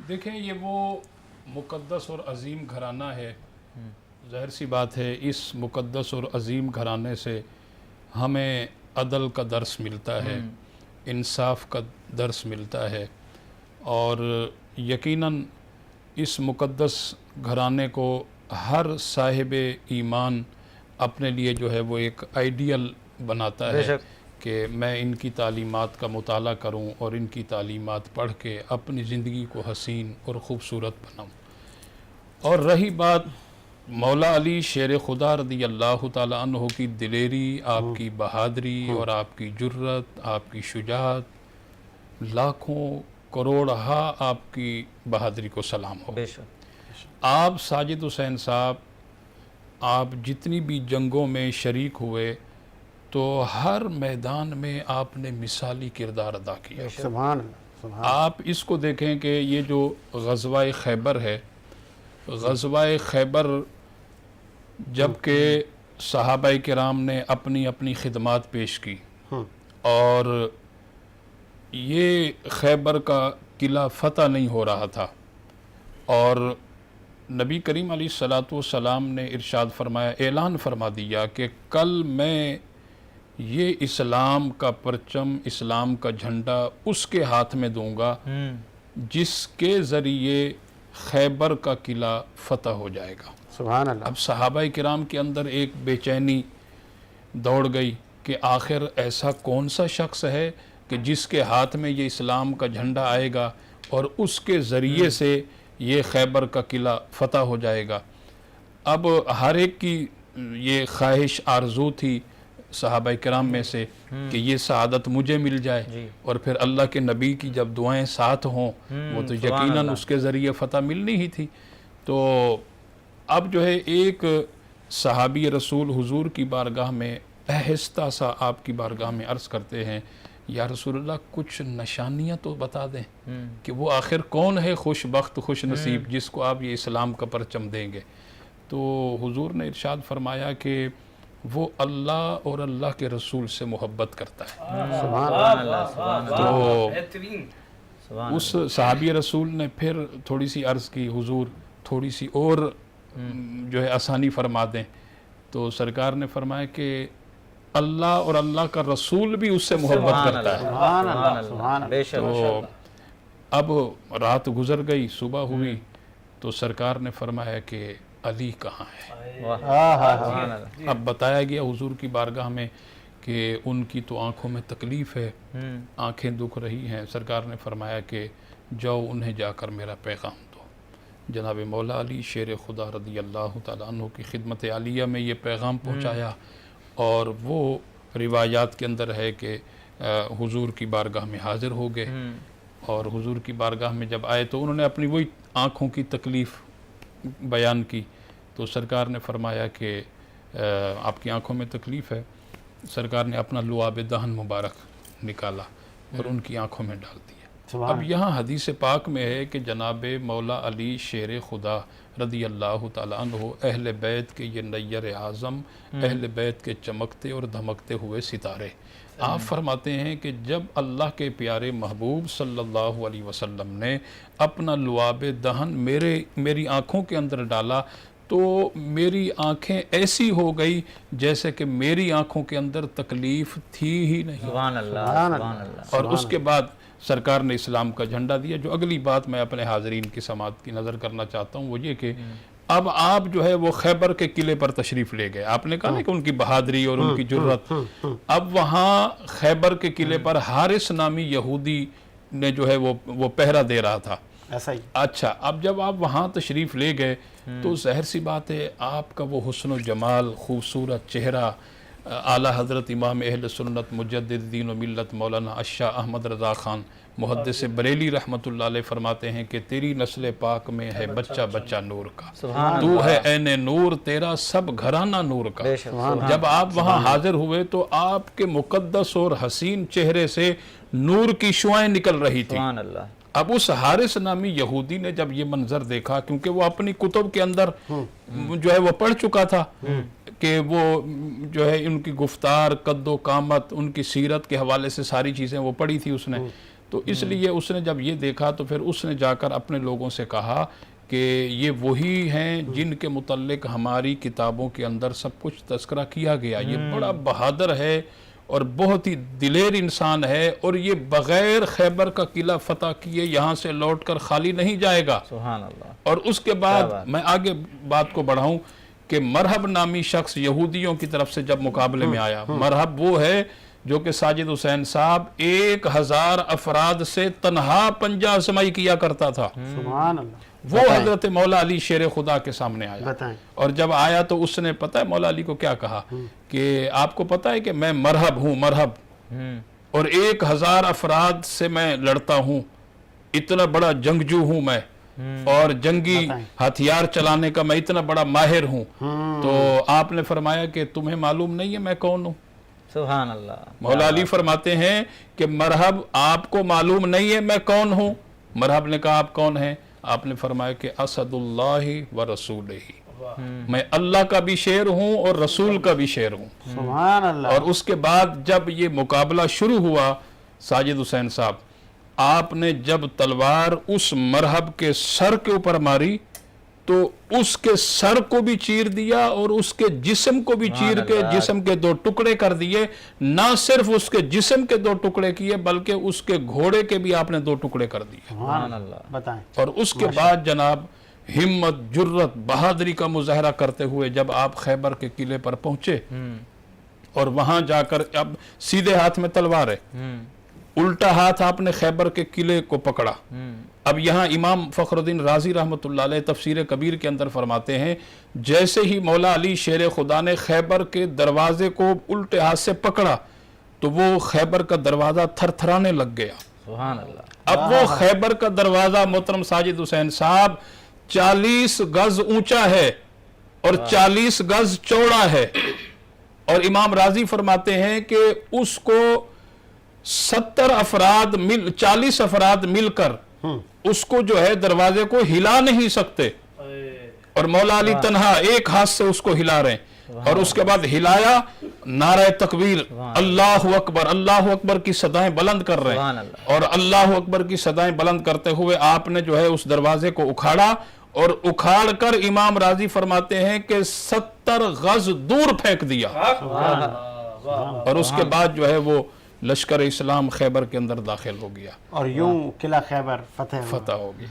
دیکھیں یہ وہ مقدس اور عظیم گھرانہ ہے، ظاہر سی بات ہے اس مقدس اور عظیم گھرانے سے ہمیں عدل کا درس ملتا ہے، انصاف کا درس ملتا ہے، اور یقیناً اس مقدس گھرانے کو ہر صاحب ایمان اپنے لیے جو ہے وہ ایک آئیڈیل بناتا ہے کہ میں ان کی تعلیمات کا مطالعہ کروں اور ان کی تعلیمات پڑھ کے اپنی زندگی کو حسین اور خوبصورت بناؤں۔ اور رہی بات مولا علی شیر خدا رضی اللہ تعالیٰ عنہ کی دلیری، آپ کی بہادری اور آپ کی جرت، آپ کی شجاعت، لاکھوں کروڑہا آپ کی بہادری کو سلام ہو۔ آپ ساجد حسین صاحب، آپ جتنی بھی جنگوں میں شریک ہوئے تو ہر میدان میں آپ نے مثالی کردار ادا کیا۔ سبحان اللہ۔ آپ اس کو دیکھیں کہ یہ جو غزوہ خیبر ہے، غزوہ خیبر جب کہ صحابہ کرام نے اپنی اپنی خدمات پیش کی اور یہ خیبر کا قلعہ فتح نہیں ہو رہا تھا، اور نبی کریم علیہ الصلوۃ والسلام نے ارشاد فرمایا، اعلان فرما دیا کہ کل میں یہ اسلام کا پرچم، اسلام کا جھنڈا اس کے ہاتھ میں دوں گا جس کے ذریعے خیبر کا قلعہ فتح ہو جائے گا۔ سبحان اللہ۔ اب صحابہ کرام کے اندر ایک بے چینی دوڑ گئی کہ آخر ایسا کون سا شخص ہے کہ جس کے ہاتھ میں یہ اسلام کا جھنڈا آئے گا اور اس کے ذریعے سے یہ خیبر کا قلعہ فتح ہو جائے گا۔ اب ہر ایک کی یہ خواہش آرزو تھی صحابہ کرام میں سے کہ یہ سعادت مجھے مل جائے، اور پھر اللہ کے نبی کی جب دعائیں ساتھ ہوں وہ تو یقیناً اس کے ذریعے فتح ملنی ہی تھی۔ تو اب جو ہے ایک صحابی رسول حضور کی بارگاہ میں آہستہ سا آپ کی بارگاہ میں عرض کرتے ہیں، یا رسول اللہ کچھ نشانیاں تو بتا دیں کہ وہ آخر کون ہے خوش بخت خوش نصیب جس کو آپ یہ اسلام کا پرچم دیں گے۔ تو حضور نے ارشاد فرمایا کہ وہ اللہ اور اللہ کے رسول سے محبت کرتا ہے۔ تو اس صحابی رسول نے پھر تھوڑی سی عرض کی، حضور تھوڑی سی اور جو ہے آسانی فرما دیں، تو سرکار نے فرمایا کہ اللہ اور اللہ کا رسول بھی اس سے محبت کرتا ہے۔ تو اب رات گزر گئی، صبح ہوئی تو سرکار نے فرمایا کہ علی کہاں ہے؟ اب بتایا گیا حضور کی بارگاہ میں کہ ان کی تو آنکھوں میں تکلیف ہے، آنکھیں دکھ رہی ہیں۔ سرکار نے فرمایا کہ جاؤ انہیں جا کر میرا پیغام دو۔ جناب مولا علی شیر خدا رضی اللہ تعالیٰ عنہ کی خدمت عالیہ میں یہ پیغام پہنچایا، اور وہ روایات کے اندر ہے کہ حضور کی بارگاہ میں حاضر ہو گئے، اور حضور کی بارگاہ میں جب آئے تو انہوں نے اپنی وہی آنکھوں کی تکلیف بیان کی۔ تو سرکار نے فرمایا کہ آپ کی آنکھوں میں تکلیف ہے۔ سرکار نے اپنا لعاب دہن مبارک نکالا اور ان کی آنکھوں میں ڈال دیا۔ اب یہاں حدیث پاک میں ہے کہ جناب مولا علی شیر خدا رضی اللہ تعالیٰ عنہ اہل بیت کے یہ نیر اعظم، اہل بیت کے چمکتے اور دھمکتے ہوئے ستارے، آپ فرماتے ہیں کہ جب اللہ کے پیارے محبوب صلی اللہ علیہ وسلم نے اپنا لعاب دہن میری آنکھوں کے اندر ڈالا تو میری آنکھیں ایسی ہو گئی جیسے کہ میری آنکھوں کے اندر تکلیف تھی ہی نہیں۔ سبحان اللہ۔ اور اس کے بعد سرکار نے اسلام کا جھنڈا دیا۔ جو اگلی بات میں اپنے حاضرین کی سماعت کی نظر کرنا چاہتا ہوں وہ یہ کہ اب آپ جو ہے وہ خیبر کے قلعے پر تشریف لے گئے۔ آپ نے کہا نا کہ ان کی بہادری اور ان کی جرت، اب وہاں خیبر کے قلعے پر حارث نامی یہودی نے جو ہے وہ پہرا دے رہا تھا۔ ایسا ہی۔ اچھا، اب جب آپ وہاں تشریف لے گئے تو ظاہر سی بات ہے آپ کا وہ حسن و جمال، خوبصورت چہرہ، اعلیٰ حضرت امام اہل سنت مجدد دین و ملت مولانا الشاہ احمد رضا خان محدث بریلی رحمۃ اللہ علیہ فرماتے ہیں کہ تیری نسل پاک میں ہے بچہ بچہ نور کا، تو ہے عین نور تیرا سب گھرانہ نور کا۔ جب آپ وہاں حاضر ہوئے تو آپ کے مقدس اور حسین چہرے سے نور کی شعائیں نکل رہی تھی۔ اب اس حارث نامی یہودی نے جب یہ منظر دیکھا، کیونکہ وہ اپنی کتب کے اندر جو ہے وہ پڑھ چکا تھا کہ وہ جو ہے ان کی گفتار، قد و قامت، ان کی سیرت کے حوالے سے ساری چیزیں وہ پڑھی تھی اس نے، تو اس لیے اس نے جب یہ دیکھا تو پھر اس نے جا کر اپنے لوگوں سے کہا کہ یہ وہی ہیں جن کے متعلق ہماری کتابوں کے اندر سب کچھ تذکرہ کیا گیا، یہ بڑا بہادر ہے اور بہت ہی دلیر انسان ہے، اور یہ بغیر خیبر کا قلعہ فتح کیے یہاں سے لوٹ کر خالی نہیں جائے گا۔ سبحان اللہ۔ اور اس کے بعد میں آگے بات کو بڑھاؤں کہ مرحب نامی شخص یہودیوں کی طرف سے جب مقابلے میں آیا، مرحب وہ ہے جو کہ ساجد حسین صاحب 1000 افراد سے تنہا پنجہ آزمائی کیا کرتا تھا، سبحان اللہ۔ وہ حضرت مولا علی شیر خدا کے سامنے آیا، بتائیں۔ اور جب آیا تو اس نے پتہ ہے مولا علی کو کیا کہا کہ آپ کو پتہ ہے کہ میں مرحب ہوں، مرحب، اور 1000 افراد سے میں لڑتا ہوں، اتنا بڑا جنگجو ہوں میں، اور جنگی ہتھیار چلانے کا میں اتنا بڑا ماہر ہوں۔ تو آپ نے فرمایا کہ تمہیں معلوم نہیں ہے میں کون ہوں؟ سبحان اللہ۔ مولا علی فرماتے ہیں کہ مرحب آپ کو معلوم نہیں ہے میں کون ہوں؟ مرحب نے کہا آپ کون ہیں؟ آپ نے فرمایا کہ اسد اللہ و رسولہ، میں اللہ کا بھی شیر ہوں اور رسول کا بھی شیر ہوں۔ سبحان اللہ۔ اور اس کے بعد جب یہ مقابلہ شروع ہوا ساجد حسین صاحب، آپ نے جب تلوار اس مرحب کے سر کے اوپر ماری تو اس کے سر کو بھی چیر دیا اور اس کے جسم کو بھی چیر کے جسم کے 2 ٹکڑے کر دیے۔ نہ صرف اس کے جسم کے 2 ٹکڑے کیے بلکہ اس کے گھوڑے کے بھی آپ نے 2 ٹکڑے کر دیے۔ سبحان اللہ۔ بتائیں۔ اور اس کے بعد جناب ہمت، جرت، بہادری کا مظاہرہ کرتے ہوئے جب آپ خیبر کے قلعے پر پہنچے اور وہاں جا کر اب سیدھے ہاتھ میں تلوار ہے، الٹا ہاتھ آپ نے خیبر کے قلعے کو پکڑا۔ اب یہاں امام فخر الدین رازی رحمۃ اللہ علیہ تفسیر کبیر کے اندر فرماتے ہیں جیسے ہی مولا علی شیر خدا نے خیبر کے دروازے کو الٹے ہاتھ سے پکڑا تو وہ خیبر کا دروازہ تھر تھرانے لگ گیا۔ سبحان اللہ۔ اب وہ خیبر کا دروازہ محترم ساجد حسین صاحب 40 گز اونچا ہے اور 40 گز چوڑا ہے، اور امام رازی فرماتے ہیں کہ اس کو 40 افراد مل کر اس کو جو ہے دروازے کو ہلا نہیں سکتے، اور مولا علی تنہا ایک ہاتھ سے اس کو ہلا رہے ہیں، اور اس کے بعد ہلایا، نعرہ تکبیر، اللہ اکبر کی صدائیں بلند کر رہے ہیں، اور اللہ اکبر کی صدائیں بلند کرتے ہوئے آپ نے جو ہے اس دروازے کو اکھاڑا، اور اکھاڑ کر امام راضی فرماتے ہیں کہ 70 غز دور پھینک دیا، اور اس کے بعد جو ہے وہ لشکر اسلام خیبر کے اندر داخل ہو گیا اور یوں قلعہ خیبر فتح ہو گیا۔